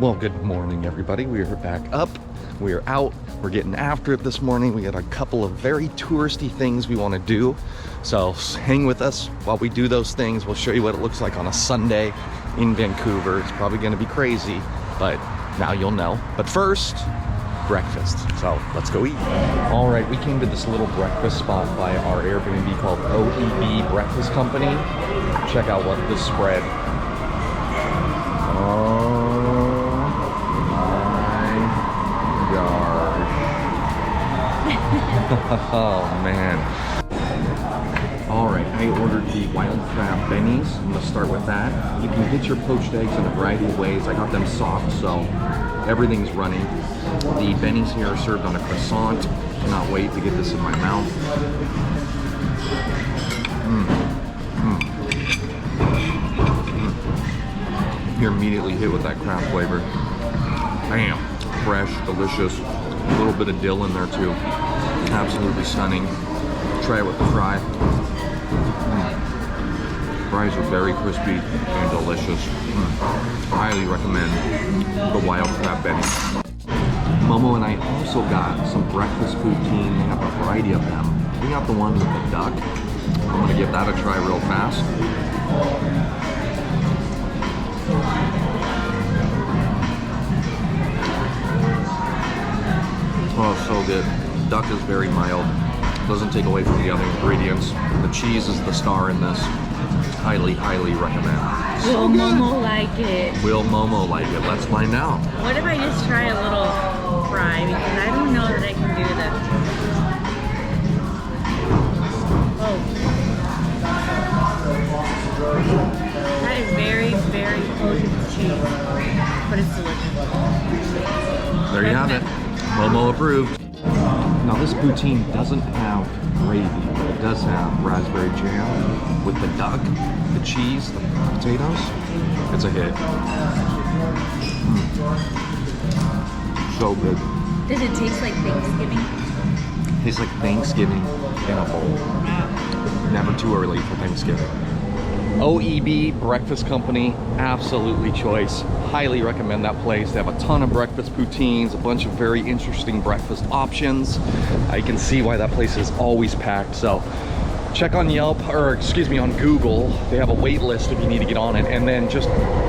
Well, good morning, everybody. We are back up. We are out. We're getting after it this morning. We got a couple of very touristy things we want to do. So hang with us while we do those things. We'll show you what it looks like on a Sunday in Vancouver. It's probably going to be crazy, but now you'll know. But first, breakfast. So let's go eat. All right, we came to this little breakfast spot by our Airbnb called OEB Breakfast Company. Check out what this spread. Oh man. Alright, I ordered the wild crab bennies. I'm gonna start with that. You can get your poached eggs in a variety of ways. I got them soft, so everything's running. The bennies here are served on a croissant. Cannot wait to get this in my mouth. You're immediately hit with that crab flavor. Bam! Fresh, delicious. A little bit of dill in there too. Absolutely stunning. Try it with the fry. Fries are very crispy and delicious. Highly recommend the wild crab benny. Momo and I also got some breakfast poutine. They have a variety of them. We got the one with the duck. I'm gonna give that a try real fast. Oh, so good. Duck is very mild. Doesn't take away from the other ingredients. The cheese is the star in this. Highly, highly recommend. Will Momo like it? Will Momo like it? Let's find out. What if I just try a little fry? Because I don't know that I can do this. Oh. That is very, very potent cheese. But it's delicious. There you have it. Momo approved. Now this poutine doesn't have gravy, but it does have raspberry jam with the duck, the cheese, the potatoes. It's a hit. So good. Does it taste like Thanksgiving? Tastes like Thanksgiving in a bowl. Never too early for Thanksgiving. OEB Breakfast Company, absolutely choice. Highly recommend that place. They have a ton of breakfast poutines, a bunch of very interesting breakfast options. I can see why that place is always packed. So check on Yelp, or excuse me, on Google. They have a wait list if you need to get on it. And then just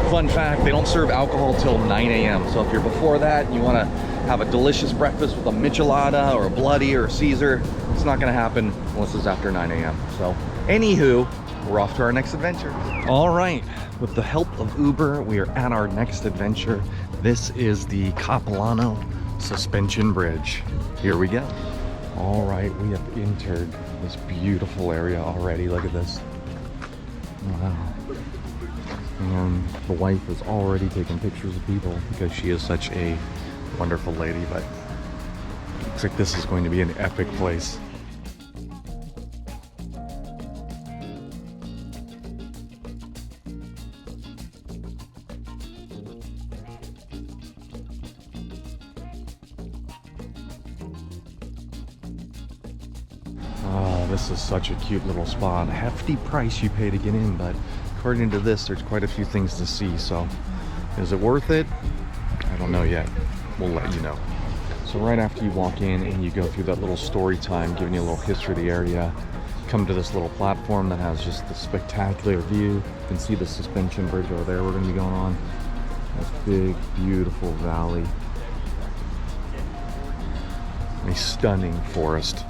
fun fact, they don't serve alcohol till 9 a.m. So if you're before that and you want to have a delicious breakfast with a michelada or a bloody or a Caesar, it's not going to happen unless it's after 9 a.m. So anywho, we're off to our next adventure. All right, with the help of Uber, we are at our next adventure. This is the Capilano Suspension Bridge. Here we go. All right, we have entered this beautiful area already. Look at this. Wow. And the wife is already taking pictures of people because she is such a wonderful lady, but looks like this is going to be an epic place. Oh, this is such a cute little spot. A hefty price you pay to get in, but according to this, there's quite a few things to see. So, is it worth it? I don't know yet. We'll let you know. So right after you walk in and you go through that little story time, giving you a little history of the area, come to this little platform that has just the spectacular view. You can see the suspension bridge over there we're going to be going on. This big, beautiful valley. A stunning forest.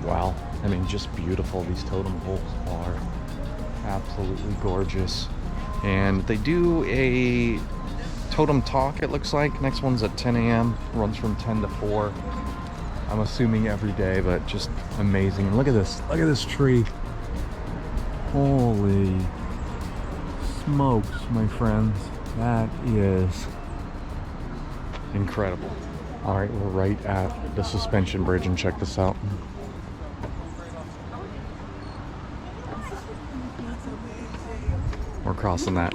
Wow, I mean, just beautiful. These totem poles are absolutely gorgeous. And they do a totem talk, it looks like. Next one's at 10 a.m. runs from 10 to 4. I'm assuming every day, but just amazing. And look at this tree. Holy smokes, my friends. That is incredible. All right, we're right at the suspension bridge, and check this out. We're crossing that.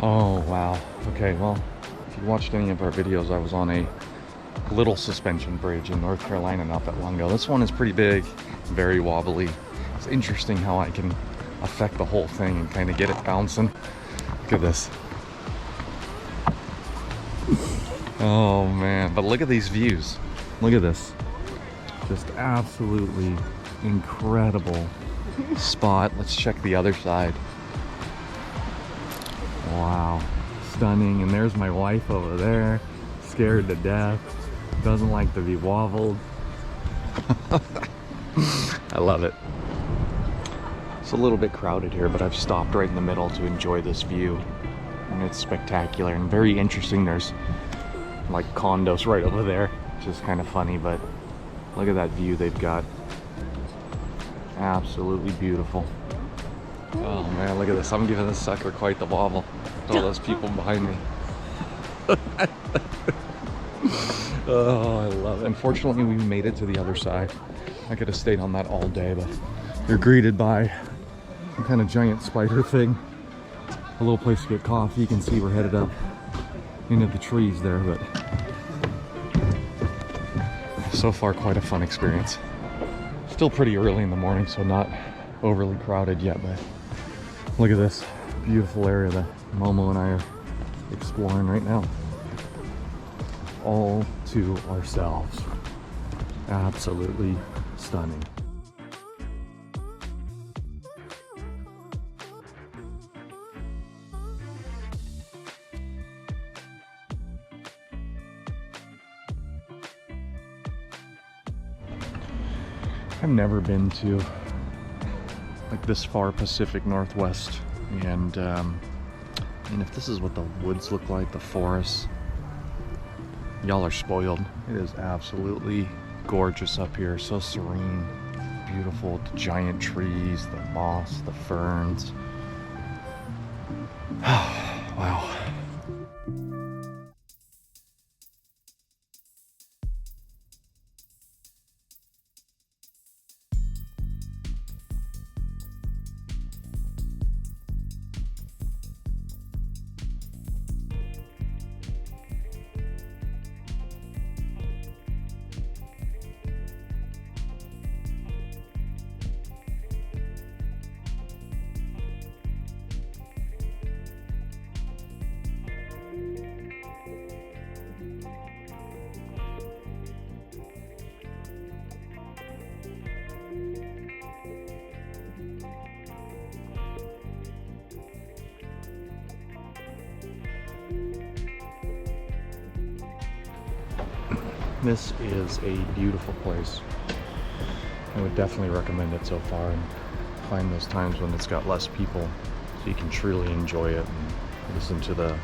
Oh, wow. Okay, well, if you watched any of our videos, I was on a little suspension bridge in North Carolina not that long ago. This one is pretty big, very wobbly. It's interesting how I can affect the whole thing and kind of get it bouncing. Look at this. Oh man, but look at these views. Look at this. Just absolutely incredible spot. Let's check the other side. Wow, stunning. And there's my wife over there, scared to death. Doesn't like to be wobbled. I love it. It's a little bit crowded here, but I've stopped right in the middle to enjoy this view. And it's spectacular and very interesting. There's like condos right over there, which is kind of funny, but look at that view they've got. Absolutely beautiful. Oh man, look at this. I'm giving this sucker quite the wobble. All those people behind me. Oh, I love it. Unfortunately, we made it to the other side. I could have stayed on that all day, but you're greeted by some kind of giant spider thing. A little place to get coffee. You can see we're headed up into the trees there, but so far quite a fun experience. Still pretty early in the morning, so not overly crowded yet, but look at this beautiful area that Momo and I are exploring right now. All to ourselves. Absolutely stunning. I've never been to like this far Pacific Northwest, and I mean, if this is what the woods look like, the forests, y'all are spoiled. It is absolutely gorgeous up here, so serene, beautiful. The giant trees, the moss, the ferns. Wow. This is a beautiful place. I would definitely recommend it so far, and find those times when it's got less people so you can truly enjoy it and listen to the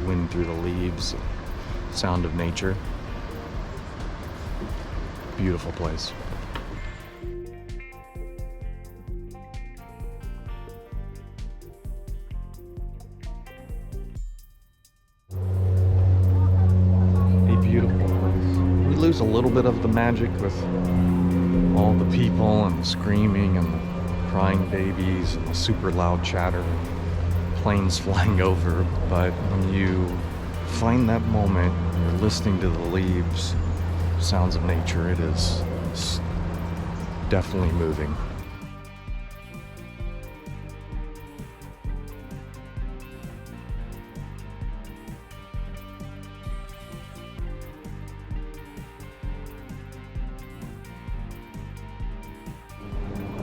wind through the leaves, sound of nature. Beautiful place. Lose a little bit of the magic with all the people and the screaming and the crying babies and the super loud chatter and planes flying over, but when you find that moment, you're listening to the leaves, sounds of nature, it's definitely moving.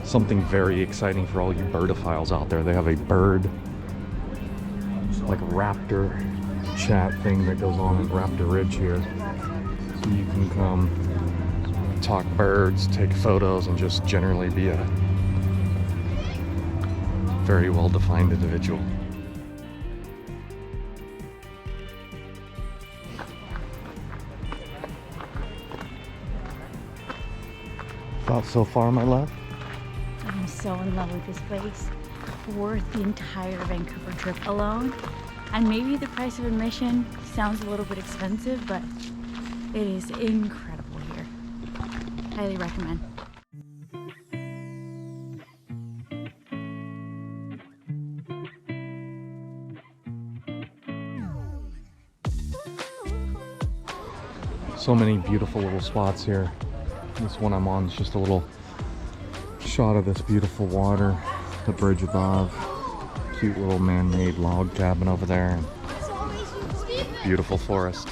Something very exciting for all you birdophiles out there. They have a bird, like raptor chat thing that goes on at Raptor Ridge here. So you can come talk birds, take photos, and just generally be a very well-defined individual. Thoughts so far, my love? I'm so in love with this place. Worth the entire Vancouver trip alone. And maybe the price of admission sounds a little bit expensive, but it is incredible here. Highly recommend. So many beautiful little spots here. This one I'm on is just a little shot of this beautiful water, the bridge above, cute little man-made log cabin over there, and beautiful forest.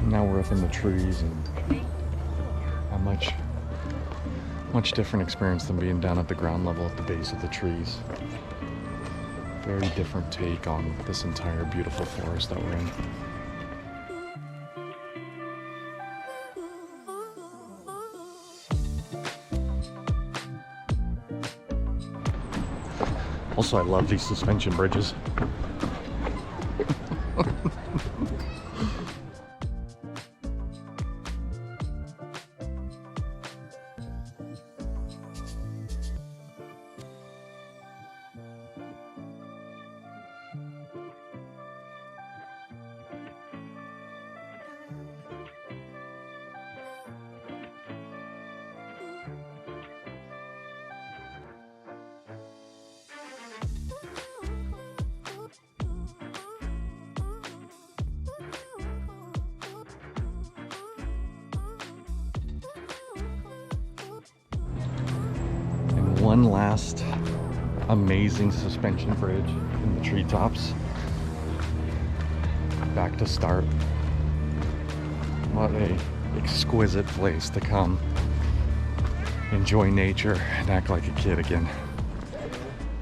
Now we're up in the trees, and a much different experience than being down at the ground level at the base of the trees. Very different take on this entire beautiful forest that we're in. Also, I love these suspension bridges. One last amazing suspension bridge in the treetops. Back to start. What a exquisite place to come enjoy nature and act like a kid again.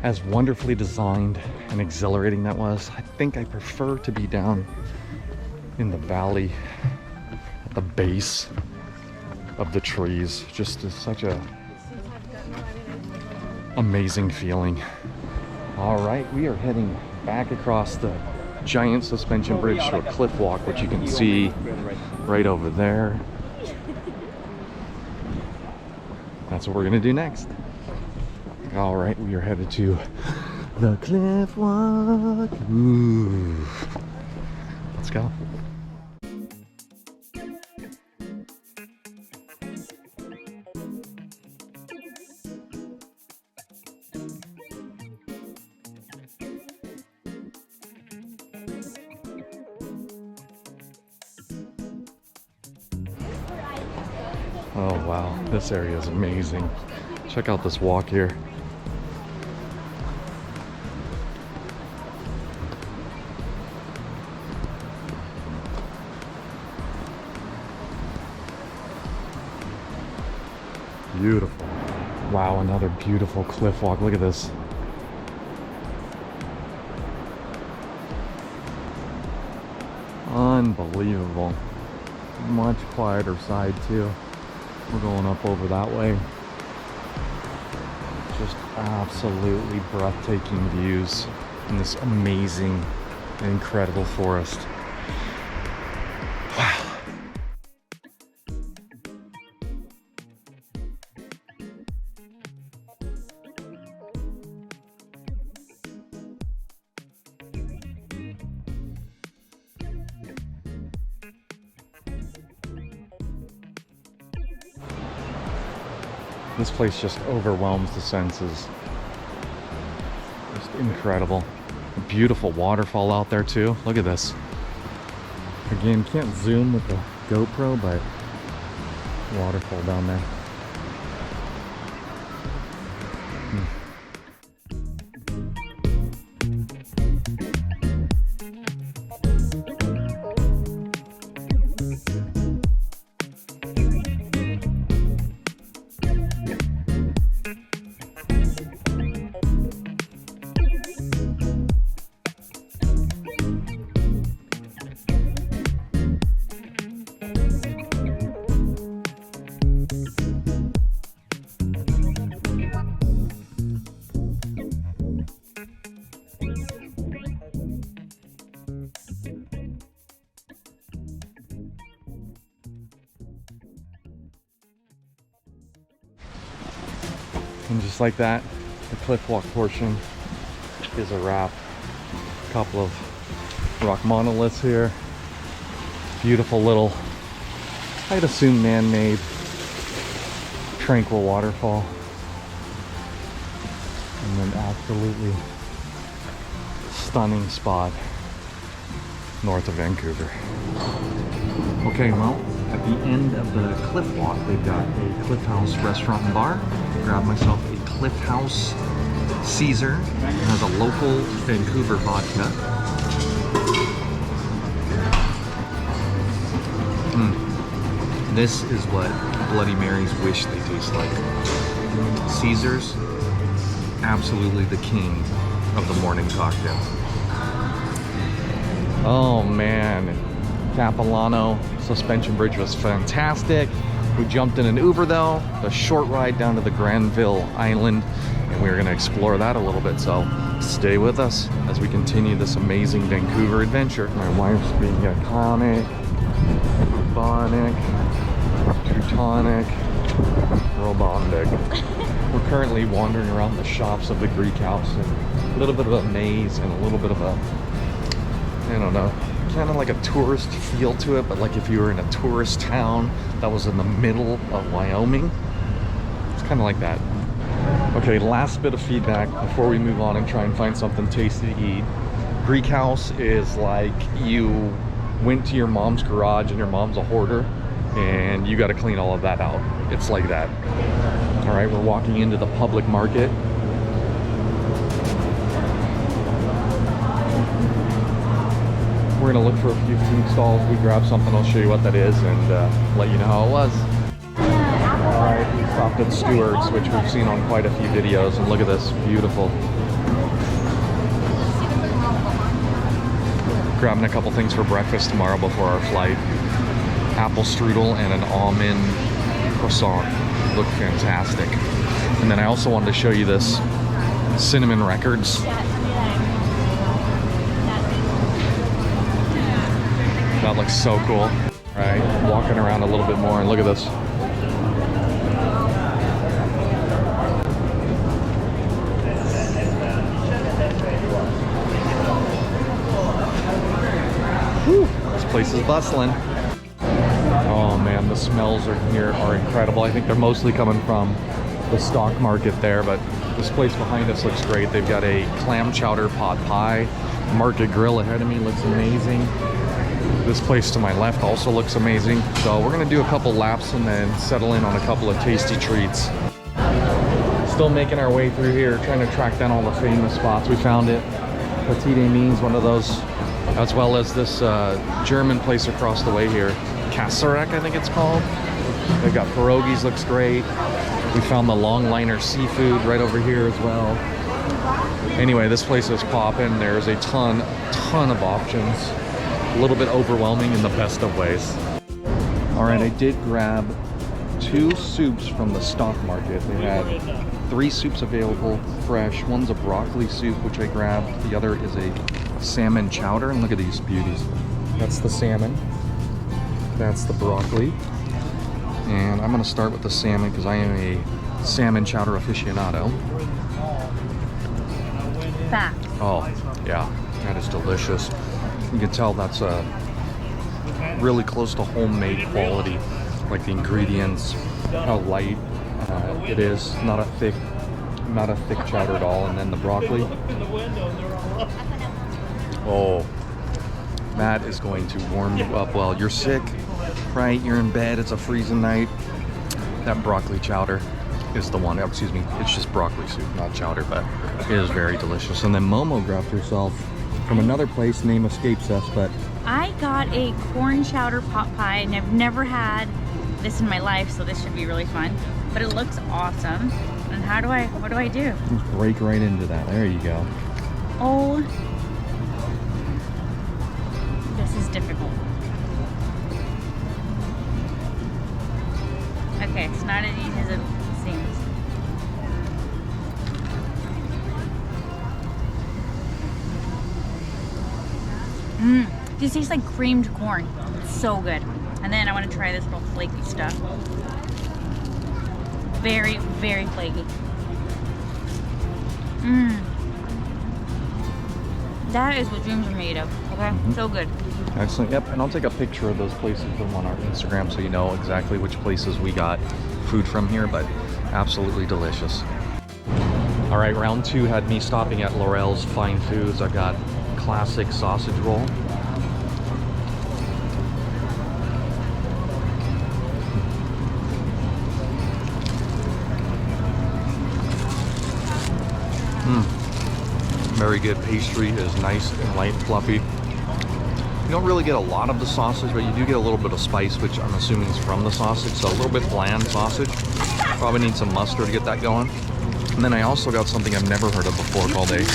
As wonderfully designed and exhilarating that was, I think I prefer to be down in the valley at the base of the trees. Just is such a amazing feeling. All right, we are heading back across the giant suspension bridge to a cliff walk, which you can see right over there. That's what we're gonna do next. All right, we are headed to the cliff walk. Ooh. Let's go. Oh wow, this area is amazing. Check out this walk here. Beautiful. Wow, another beautiful cliff walk. Look at this. Unbelievable. Much quieter side too. We're going up over that way. Just absolutely breathtaking views in this amazing and incredible forest. Wow. This place just overwhelms the senses. Just incredible. A beautiful waterfall out there too. Look at this. Again, can't zoom with the GoPro, but waterfall down there. And just like that, the cliff walk portion is a wrap. A couple of rock monoliths here. beautiful little, I'd assume man-made, tranquil waterfall. And then absolutely stunning spot north of Vancouver. Okay, well, at the end of the Cliff Walk, they've got a Cliff House restaurant and bar. Grabbed myself a Cliff House Caesar. It has a local Vancouver vodka. This is what Bloody Marys wish they taste like. Caesars, absolutely the king of the morning cocktail. Oh man, Capilano suspension bridge was fantastic. We jumped in an Uber though, a short ride down to the Granville island, and we were gonna explore that a little bit, so stay with us as we continue this amazing Vancouver adventure. My wife's being iconic, bubonic, Teutonic, robotic. We're currently wandering around the shops of the Greek house, and a little bit of a maze and a little bit of a, I don't know, kind of like a tourist feel to it, but like if you were in a tourist town that was in the middle of Wyoming. It's kind of like that. Okay, last bit of feedback before we move on and try and find something tasty to eat. Greek house is like you went to your mom's garage and your mom's a hoarder and you got to clean all of that out. It's like that. All right, we're walking into the public market. We're gonna look for a few food stalls. We grabbed something, I'll show you what that is and let you know how it was. All right, we stopped at Stewart's, which we've seen on quite a few videos, and look at this, beautiful. Grabbing a couple things for breakfast tomorrow before our flight. Apple strudel and an almond croissant. Look fantastic. And then I also wanted to show you this cinnamon records. That looks so cool. All right, walking around a little bit more and look at this. Whew, this place is bustling. Oh man, the smells here are incredible. I think they're mostly coming from the stock market there, but this place behind us looks great. They've got a clam chowder pot pie. Market Grill ahead of me looks amazing. This place to my left also looks amazing. So we're gonna do a couple laps and then settle in on a couple of tasty treats. Still making our way through here, trying to track down all the famous spots. We found it. Petite Amy's, one of those, as well as this German place across the way here. Kasserek, I think it's called. They've got pierogies, looks great. We found the Longliner seafood right over here as well. Anyway, this place is popping. There's a ton of options. A little bit overwhelming in the best of ways. All right, I did grab 2 soups from the stock market. They had 3 soups available fresh. One's a broccoli soup, which I grabbed. The other is a salmon chowder, and look at these beauties. That's the salmon. That's the broccoli. And I'm gonna start with the salmon because I am a salmon chowder aficionado. Fat. Oh, yeah, that is delicious. You can tell that's really close to homemade quality, like the ingredients, how light it is, not a thick chowder at all. And then the broccoli. Oh, that is going to warm you up while you're sick, right? You're in bed, it's a freezing night. That broccoli chowder is the one. Excuse me, it's just broccoli soup, not chowder, but it is very delicious. And then Momo grabbed herself from another place, name escapes us, but I got a corn chowder pot pie, and I've never had this in my life, so this should be really fun. But it looks awesome. And what do I do? Just break right into that. There you go. Oh, this is difficult. Okay, it's not as easy as it seems. This tastes like creamed corn. It's so good. And then I want to try this little flaky stuff. Very, very flaky. That is what dreams are made of. Okay, so good. Excellent. Yep, and I'll take a picture of those places, put them on our Instagram so you know exactly which places we got food from here, but absolutely delicious. All right, round 2 had me stopping at Laurel's Fine Foods. I got classic sausage roll. Very good. Pastry is nice and light and fluffy. You don't really get a lot of the sausage, but you do get a little bit of spice, which I'm assuming is from the sausage. So a little bit bland sausage. Probably need some mustard to get that going. And then I also got something I've never heard of before called a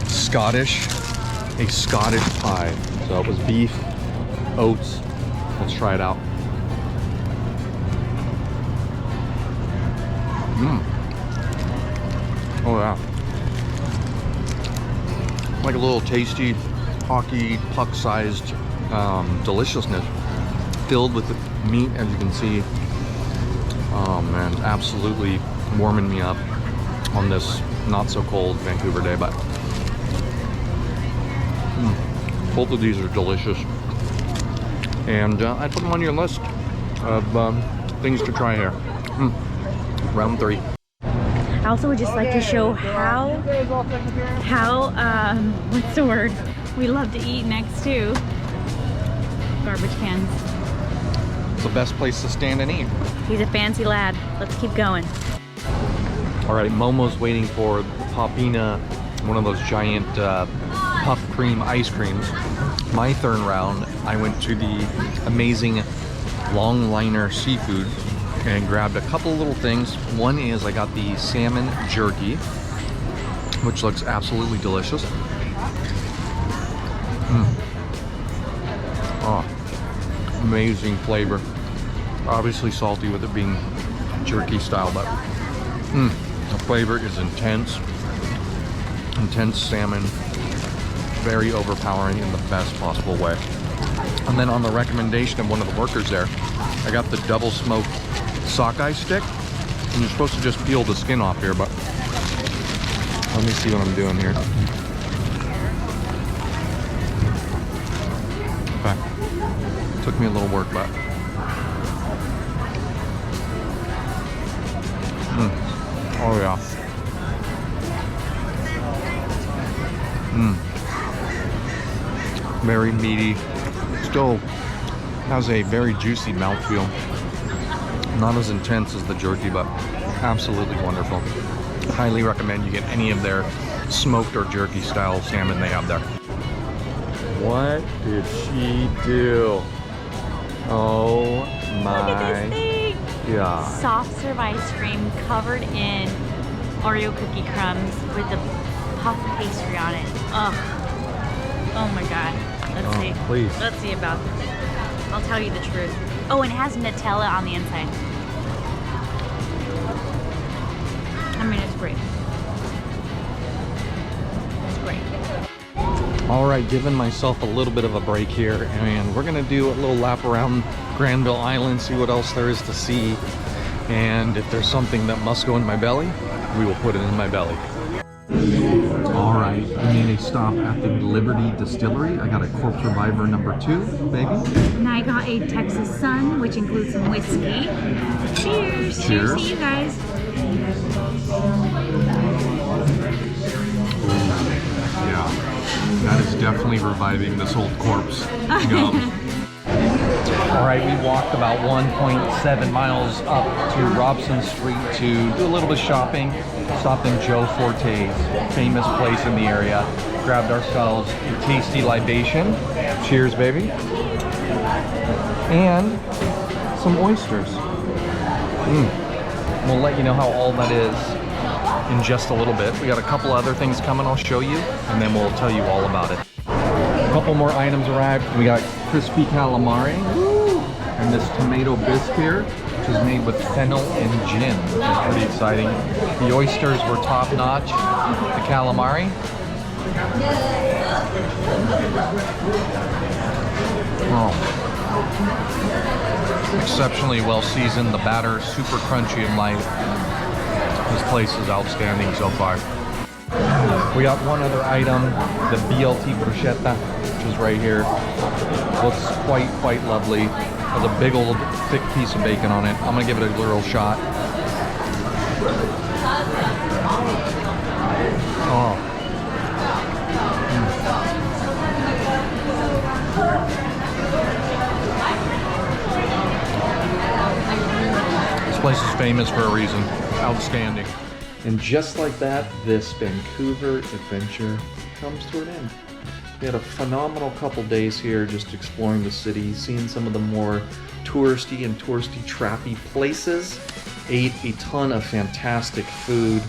Scottish pie. So it was beef, oats. Let's try it out. Oh yeah. Like a little tasty, hockey, puck-sized deliciousness. Filled with the meat, as you can see. Oh man, absolutely warming me up on this not so cold Vancouver day, but both of these are delicious. And I'd put them on your list of things to try here. Round 3. I also would just like to show how what's the word, we love to eat next to garbage cans. It's the best place to stand and eat. He's a fancy lad. Let's keep going. All right, Momo's waiting for Papina, one of those giant puff cream ice creams. My third round, I went to the amazing Longliner Seafood and grabbed a couple little things. One is I got the salmon jerky, which looks absolutely delicious. Oh, amazing flavor. Obviously salty with it being jerky style, but the flavor is intense. Intense salmon, very overpowering in the best possible way. And then on the recommendation of one of the workers there, I got the double smoked sockeye stick, and you're supposed to just peel the skin off here, but let me see what I'm doing here. Okay, took me a little work, but oh yeah. Very meaty, still has a very juicy mouthfeel. Not as intense as the jerky, but absolutely wonderful. Highly recommend you get any of their smoked or jerky style salmon they have there. What did she do? Oh my. Look at this thing! Yeah. Soft serve ice cream covered in Oreo cookie crumbs with the puff pastry on it. Oh my god. Let's see. Please. Let's see about this. I'll tell you the truth. Oh, and it has Nutella on the inside. I mean, it's great. It's great. All right, giving myself a little bit of a break here, and we're gonna do a little lap around Granville Island, see what else there is to see, and if there's something that must go in my belly, we will put it in my belly. All right, I made a stop at the Liberty Distillery. I got a Corpse Reviver #2, baby. And I got a Texas Sun, which includes some whiskey. Cheers! Cheers to you guys. Yeah, that is definitely reviving this old corpse. All right, we walked about 1.7 miles up to Robson Street to do a little bit of shopping. Stopped in Joe Forte's, famous place in the area. Grabbed ourselves a tasty libation. Cheers, baby. And some oysters. We'll let you know how all that is in just a little bit. We got a couple other things coming I'll show you, and then we'll tell you all about it. A couple more items arrived. We got crispy calamari and this tomato bisque here, which is made with fennel and gin. It's pretty exciting. The oysters were top notch. The calamari. Oh. Exceptionally well seasoned. The batter super crunchy and light. This place is outstanding so far. We got one other item, the BLT bruschetta, which is right here. Looks quite lovely. Has a big old thick piece of bacon on it. I'm gonna give it a little shot. Oh. This place is famous for a reason. Outstanding. And just like that, this Vancouver adventure comes to an end. We had a phenomenal couple days here just exploring the city, seeing some of the more touristy and trappy places, ate a ton of fantastic food,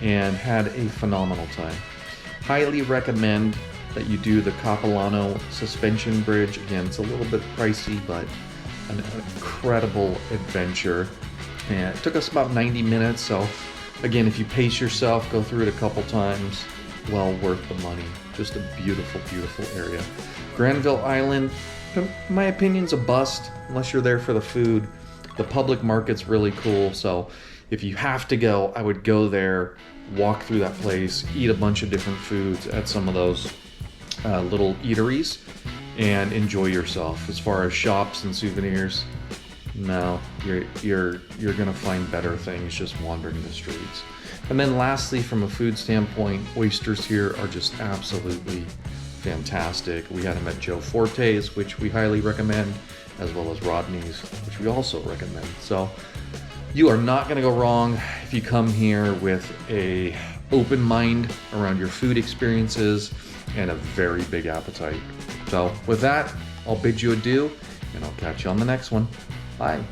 and had a phenomenal time. Highly recommend that you do the Capilano suspension bridge. Again, it's a little bit pricey, but an incredible adventure. And it took us about 90 minutes, so again, if you pace yourself, go through it a couple times, well worth the money. Just a beautiful, beautiful area. Granville Island, in my opinion's a bust unless you're there for the food. The public market's really cool, so if you have to go, I would go there, walk through that place, eat a bunch of different foods at some of those little eateries, and enjoy yourself. As far as shops and souvenirs, no, you're gonna find better things just wandering the streets. And then lastly, from a food standpoint, oysters here are just absolutely fantastic. We had them at Joe Forte's, which we highly recommend, as well as Rodney's, which we also recommend. So you are not gonna go wrong if you come here with a open mind around your food experiences and a very big appetite. So with that, I'll bid you adieu, and I'll catch you on the next one. Bye.